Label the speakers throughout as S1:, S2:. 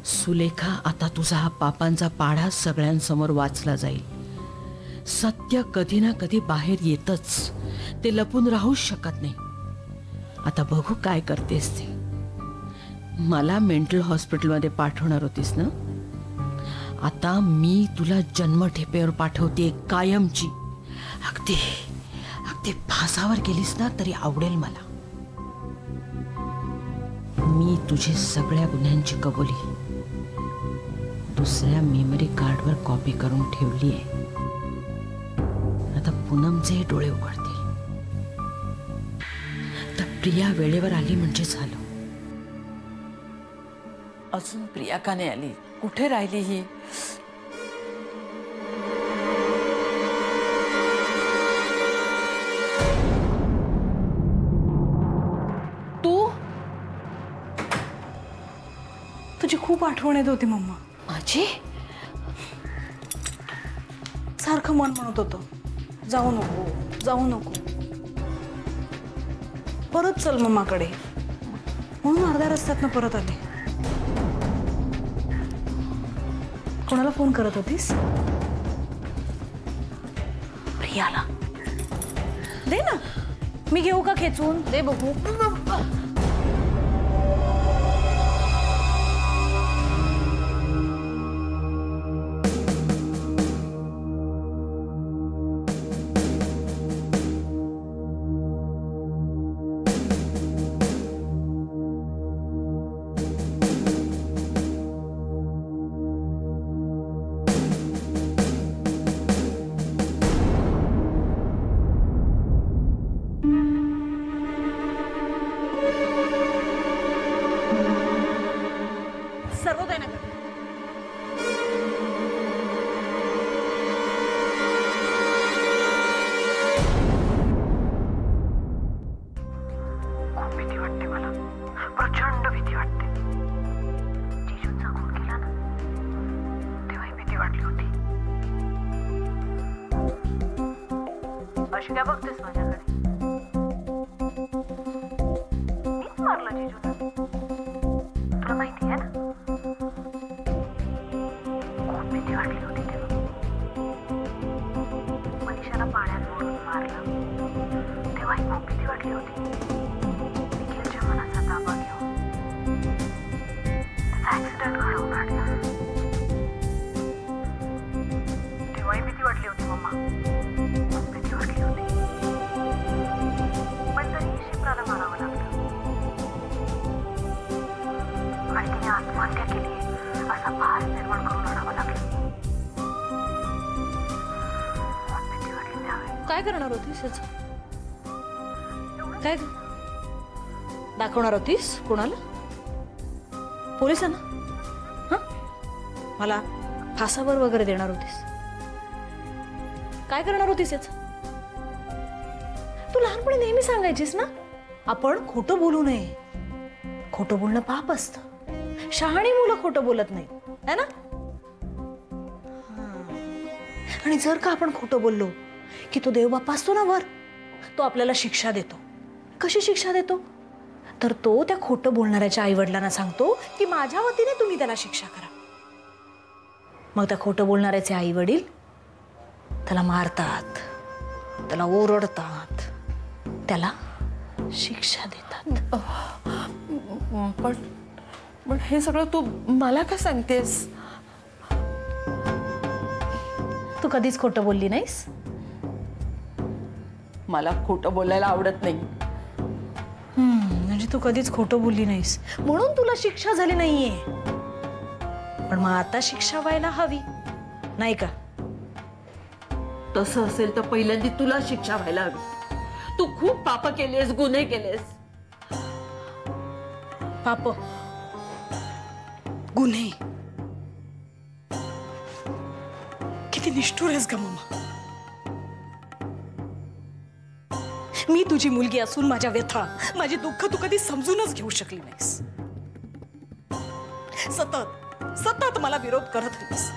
S1: सुलेखा, आता तुझा हा पापांचा पाढा सगळ्यांसमोर वाचला जाईल. सत्य कधी ना कधी बाहेर येतच, ते लपून राहूच शकत नाही. आता बघू काय करतेस ते. मला मेंटल हॉस्पिटलमध्ये पाठवणार होतीस ना, आता मी तुला जन्मठेपेवर पाठवते कायमची. अगदी अगदी फासावर गेलीस ना तरी आवडेल मला. मी तुझी सगळ्या गुन्ह्यांची कबुली दुसऱ्या मेमरी कार्डवर कॉपी करून ठेवली आहे. आता पूनमचे डोळे उघडतील. तर प्रिया वेळेवर आली म्हणजे झालं. अजून प्रिया का नाही आली? कुठे राहिली ही?
S2: तुझी खूप आठवण येत होती मम्मा.
S1: माझी?
S2: सारखं मन म्हणत होतं जाऊ नको जाऊ नको. परत चल मम्माकडे म्हणून अर्ध्या रस्त्यातनं परत आले. कोणाला फोन करत होतीस? प्रियाला. दे ना, मी घेऊ का खेचून? दे बघू.
S3: अशी काय बघतेस माझ्याकडे? मीच मारलं जिजूला, तुला माहिती आहे ना. खूप भीती वाटली होती तेव्हा. मनीषाला पाण्यात मोडून मारलं तेव्हाही खूप भीती वाटली होती. निखिलच्या मनाचा ताबा घेऊन त्याचा ऍक्सिडेंट घडवून आणला तेव्हाही भीती वाटली होती मम्मा. आत्महत्या केली असा भास निर्माण करून आणावा लागला.
S2: काय करणार होतीस? काय दाखवणार होतीस? कोणाला? पोलिसांना? हा, मला फासावर वगैरे देणार होतीस? काय करणार होतीस याच? तू लहानपणी नेहमी सांगायचीस ना, आपण खोटं बोलू नये. खोटं बोलणं पाप असतं. शहाणी मुलं खोटं बोलत नाही, है ना? आणि जर का आपण खोटं बोललो की तो देव बाप्पा असतो ना वर, तो आपल्याला शिक्षा देतो. कशी शिक्षा देतो? तर तो त्या खोटं बोलणाऱ्याच्या आई वडिलांना सांगतो की माझ्या वतीने तुम्ही त्याला शिक्षा करा. मग त्या खोटं बोलणाऱ्याचे आई वडील त्याला मारतात, त्याला ओरडतात, त्याला शिक्षा देतात.
S1: पण हे सगळं तू मला का सांगतेस?
S2: तू कधीच खोटं बोलली नाहीस.
S1: मला खोटं बोलायला आवडत नाही.
S2: म्हणजे तू कधीच खोटं बोलली नाहीस म्हणून तुला शिक्षा झाली नाहीये. पण मग आता शिक्षा व्हायला हवी नाही का?
S1: तसं असेल तर पहिल्यांदा तुला शिक्षा व्हायला हवी. तू खूप पाप केलेस, गुन्हे केलेस.
S2: पाप, गुन्हे, किती निष्ठुर आहेस का मम्मा. मी तुझी मुलगी असून माझ्या व्यथा, माझी दुःख तू कधी समजूनच घेऊ शकली नाहीस. सतत सतत मला विरोध करत होतीस.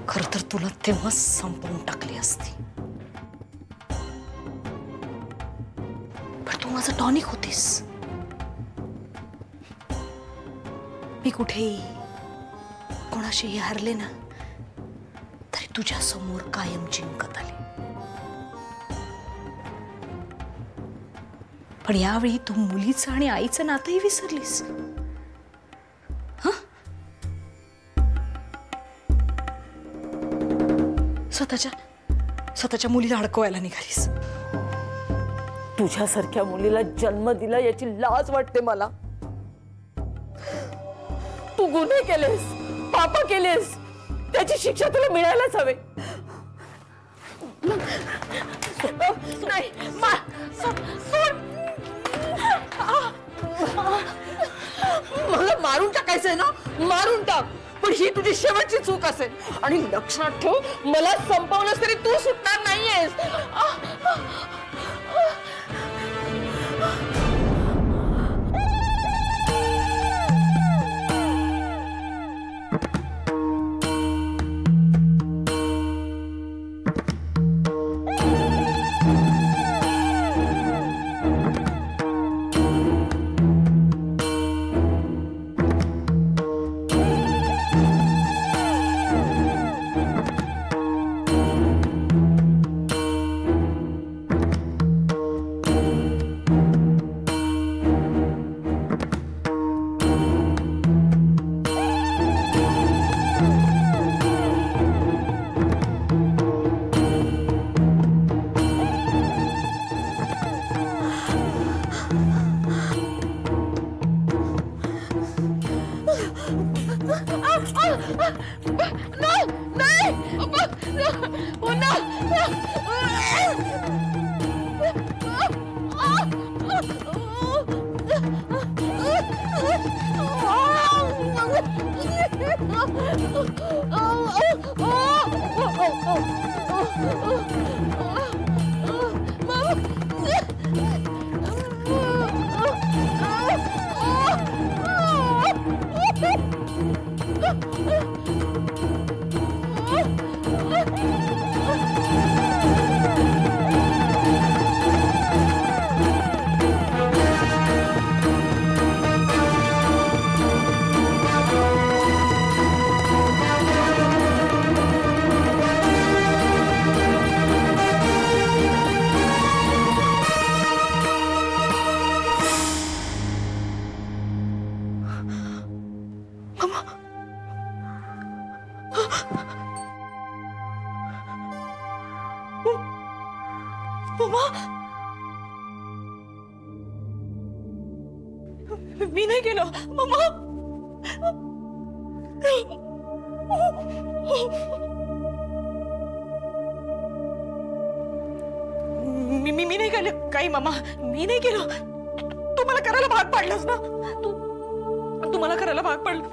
S2: खरं तर तुला तेव्हाच संपवून टाकली असती. पण तू माझं टॉनिक होतीस. मी कुठेही कोणाशीही हरले ना तरी तुझ्या समोर कायम जिंकत आले. पण यावेळी तू मुलीचं आणि आईचं नातंही विसरलीस. स्वतःच्या मुलीला अडकवायला निघालीस.
S1: तुझ्यासारख्या मुलीला जन्म दिला याची लाज वाटते मला. तू गुन्हे केलेस, पाप केलेस, त्याची शिक्षा तुला मिळायलाच हवे. नाही मला मारून टाकायचंय ना, मारून टाक. पण ही तुझी शेवटची चूक असेल. आणि लक्षात ठेव, मला संपवलंस तरी तू सुटणार नाहीयेस.
S2: मी नाही केलं मम्मा. मी नाही केलं काही मम्मा. मी नाही केलं. तू मला करायला भाग पाडलास ना. तू मला करायला भाग पाडलं.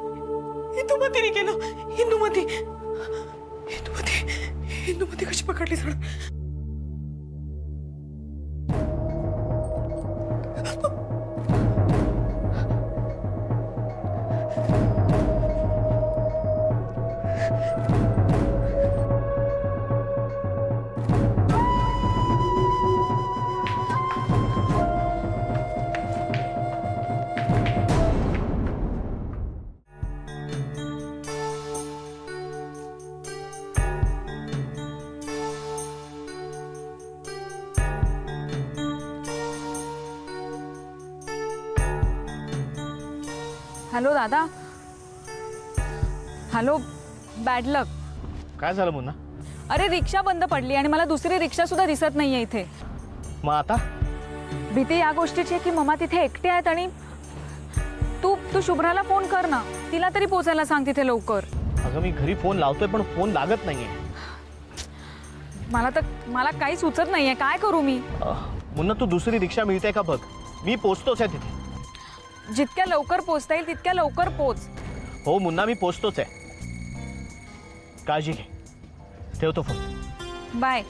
S2: हिंदुमतीने केलं. हिंदुमती कशी पकडली सर.
S4: हॅलो दादा. हॅलो. बॅड लक.
S5: काय झालं मुन्ना?
S4: अरे रिक्षा बंद पडली आणि मला दुसरी रिक्षा सुद्धा दिसत नाहीये इथे.
S5: मग आता
S4: भीती या गोष्टीची आहे की मम्मा तिथे एकटे आहेत आणि तू शुभ्राला फोन कर ना. तिला तरी पोचायला सांग तिथे लवकर.
S5: अगं मी घरी फोन लावतोय पण फोन लागत नाहीये.
S4: मला काही सुचत नाहीये. काय करू मी?
S5: मुन्ना तू दुसरी रिक्षा मिळते का बघ. मी पोचतोच आहे तिथे.
S4: जितक्या लवकर पोचता येईल तितक्या लवकर पोच.
S5: हो मुन्ना मी पोचतोच आहे. काळजी घे. ठेवतो फोन.
S4: बाय.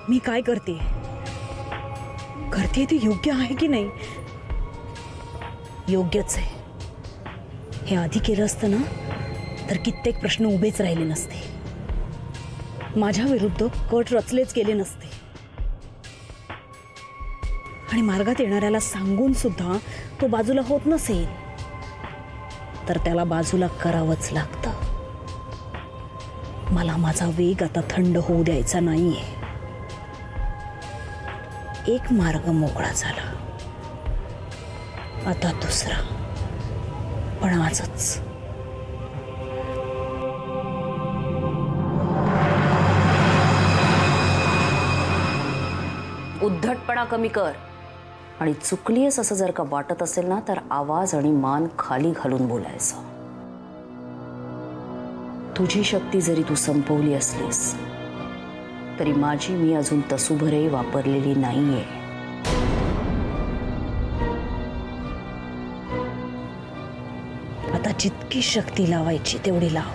S2: मी काय करते ते योग्य आहे की नाही? योग्यच आहे. हे आधी केलं असतं ना तर कित्येक प्रश्न उभेच राहिले नसते. माझ्या विरुद्ध कट रचलेच गेले नसते. आणि मार्गात येणाऱ्याला सांगून सुद्धा तो बाजूला होत नसेल तर त्याला बाजूला करावंच लागतं. मला माझा वेग आता थंड होऊ द्यायचा नाहीये. एक मार्ग मोकळा झाला, आता दुसरा, पण आजच.
S6: उद्धटपणा कमी कर आणि चुकलीस असं जर का वाटत असेल ना तर आवाज आणि मान खाली घालून बोलायचं. तुझी शक्ती जरी तू संपवली असलीस तरी माझी मी अजून तसूभरही वापरलेली नाहीये.
S2: आता जितकी शक्ती लावायची तेवढी लाव.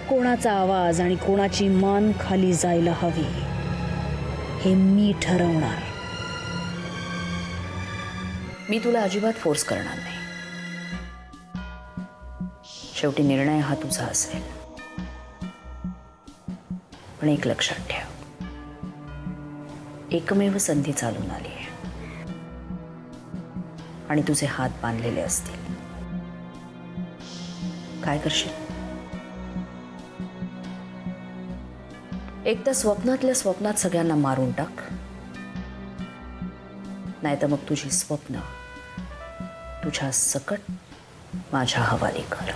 S2: कोणाचा आवाज आणि कोणाची मान खाली जायला हवी हे मी ठरवणार.
S6: मी तुला अजिबात फोर्स करणार नाही. शेवटी निर्णय हा तुझा असेल. पण एक लक्षात ठेव, एकमेव संधी चालून आली आहे आणि तुझे हात बांधलेले असतील. काय करशील? एक तर स्वप्नातल्या स्वप्नात सगळ्यांना मारून टाक, नाहीतर मग तुझी स्वप्न तुझ्या सकट माझ्या हवाली कर.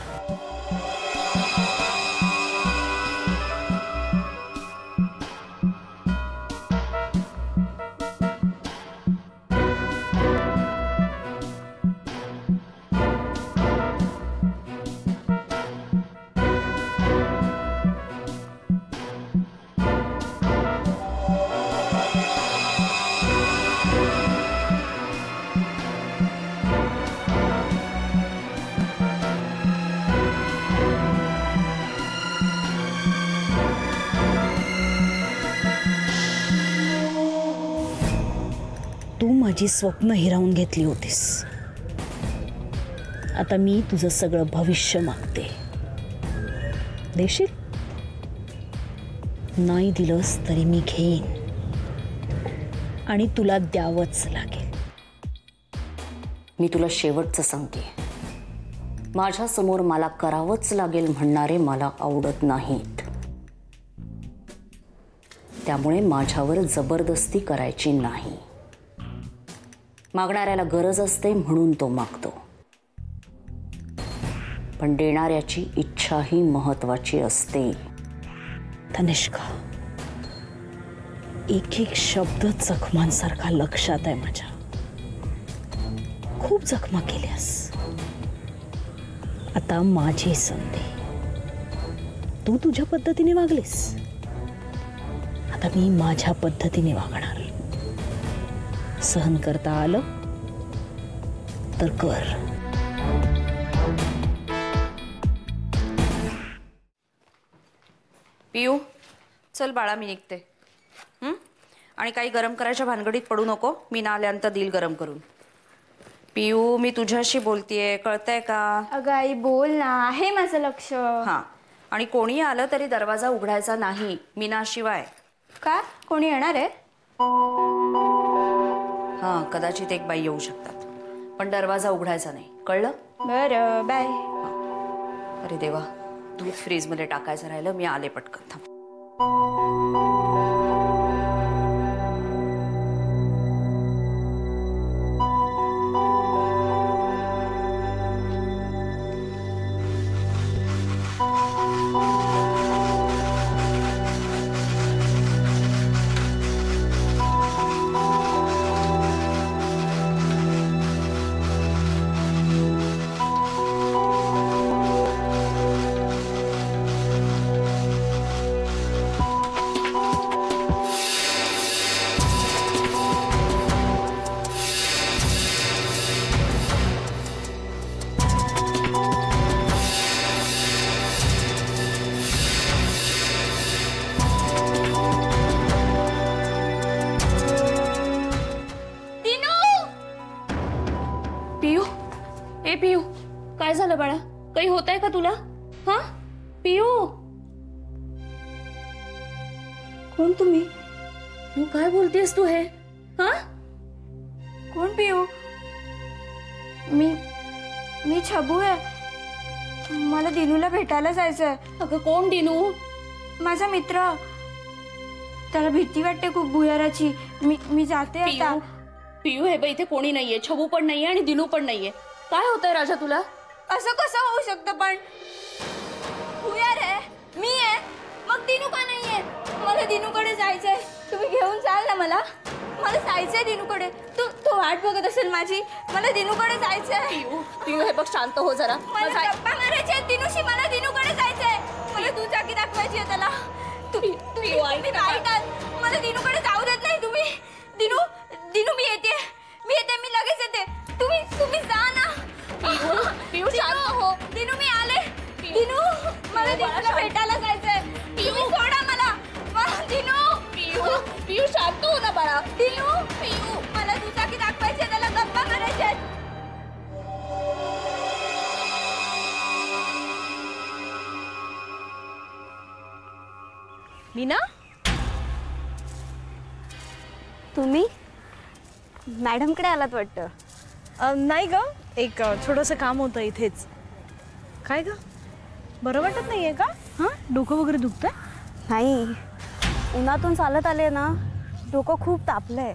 S2: तू माझी स्वप्न हिरावून घेतली होतीस. आता मी तुझं सगळं भविष्य मागते. देशील? नाही दिलंस तरी मी घेईन आणि तुला द्यावंच लागेल.
S6: मी तुला शेवटचं सांगते, माझ्या समोर मला करावंच लागेल म्हणणारे मला आवडत नाहीत. त्यामुळे माझ्यावर जबरदस्ती करायची नाही. मागणाऱ्याला गरज असते म्हणून तो मागतो, पण देणाऱ्याची इच्छाही महत्वाची असते.
S2: तनिष्का, एक एक शब्द जखमांसारखा लक्षात आहे माझ्या. खूप जखमा केल्यास. आता माझी संधी. तू तुझ्या पद्धतीने वागलीस, आता मी माझ्या पद्धतीने वागणार. सहन करता आलं तर कर.
S6: पियू, चल बाळा, मी निघते. आणि काही गरम करायच्या भानगडीत पडू नको. मी ना आल्यानंतर दिल गरम करून. पियू, मी तुझ्याशी बोलतेय, कळतंय का?
S7: अगं आई बोल ना, आहे माझं लक्ष.
S6: हां, आणि कोणी आलं तरी दरवाजा उघडायचा नाही मीनाशिवाय.
S7: का? कोणी येणार आहे?
S6: हां, कदाचित एक बाई येऊ शकतात, पण दरवाजा उघडायचा नाही, कळलं?
S7: बरं, बाय.
S6: अरे देवा, दूध फ्रीजमध्ये टाकायचं राहिलं, मी आले पटकन. थांब.
S7: पियू, काय झालं बाळा? काही होतंय का तुला? हा पियू, कोण तुम्ही?
S6: काय बोलतेस तू? हे
S7: हा?
S8: कोण पिऊ? मी छबू आहे. मला दिनूला भेटायला जायचंय.
S7: अगं कोण दिनू?
S8: माझा मित्र. त्याला भीती वाटते खूप भुयाराची. मी जाते आता.
S7: पियू हे बघ, इथे कोणी नाहीये, छबू पण नाहीये आणि दिनू पण नाहीये. काय होतंय राजा तुला?
S8: असं कसं होऊ शकतं? पण भुयार आहे, मी आहे, मग दिनू का नाहीये? मला दिनूकडे जायचंय. तुम्ही घेऊन जाल ना मला? मला जायचंय दिनूकडे. तो वाट बघत असेल माझी. मला दिनूकडे जायचंय.
S7: पियू हे बघ, शांत हो जरा.
S8: मला गप्पा मारायच्या दिनूशी. मला दिनूकडे जायचंय. मला दुचाकी दाखवायची आहे त्याला. तुम्ही काय काय? मला दिनूकडे जाऊ देत नाही तुम्ही. दिनू मी येते. मी लगेच येते. तुम्ही जा ना.
S7: पियू शांत हो.
S8: दिनू मी आले. दिनू मला दिनूला भेटायला जायचंय. तुम्ही सोडा मला.
S7: पियू शांत हो ना बाळा.
S8: पियू मला दुचाकी दाखवायची आहे त्याला. गप्पा मारायच्या आहेत.
S2: मीना,
S8: तुम्ही मॅडमकडे आलात वाटतं.
S2: नाही ग, एक छोटंसं काम होतं इथेच. काय ग, बरं वाटत नाहीये का? हां, डोकं वगैरे दुखतंय?
S8: नाही, उन्हातून चालत आले ना, डोकं खूप तापलंय.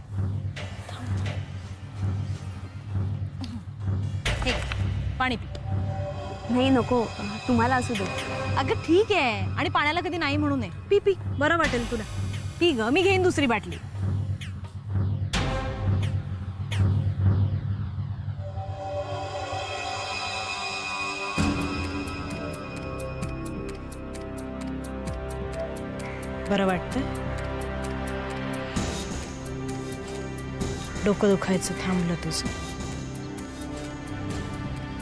S2: पाणी पी.
S8: नाही नको, तुम्हाला असू दे.
S2: अगं ठीक आहे, आणि पाण्याला कधी नाही म्हणू नये. पी पी, बरं वाटेल तुला. पी ग, मी घेईन दुसरी बाटली. बरं वाटतं? डोकं दुखायचं थांबलं तुझं?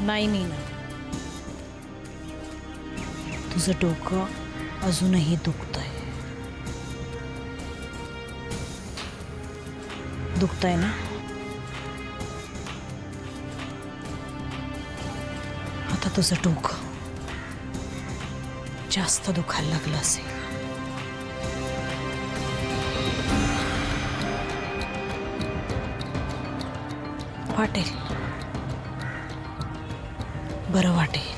S2: नाही मीना, तुझं डोकं अजूनही दुखतंय. दुखतंय ना? आता तुझं डोकं जास्त दुखायला लागलं असेल. वाटेल, बरं वाटेल.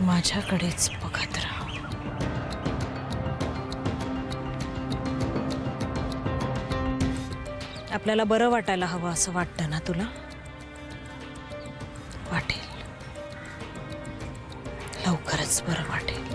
S2: माझ्याकडेच बघत राहा. आपल्याला बरं वाटायला हवं असं वाटतं ना तुला? वाटेल, लवकरच बरं वाटेल.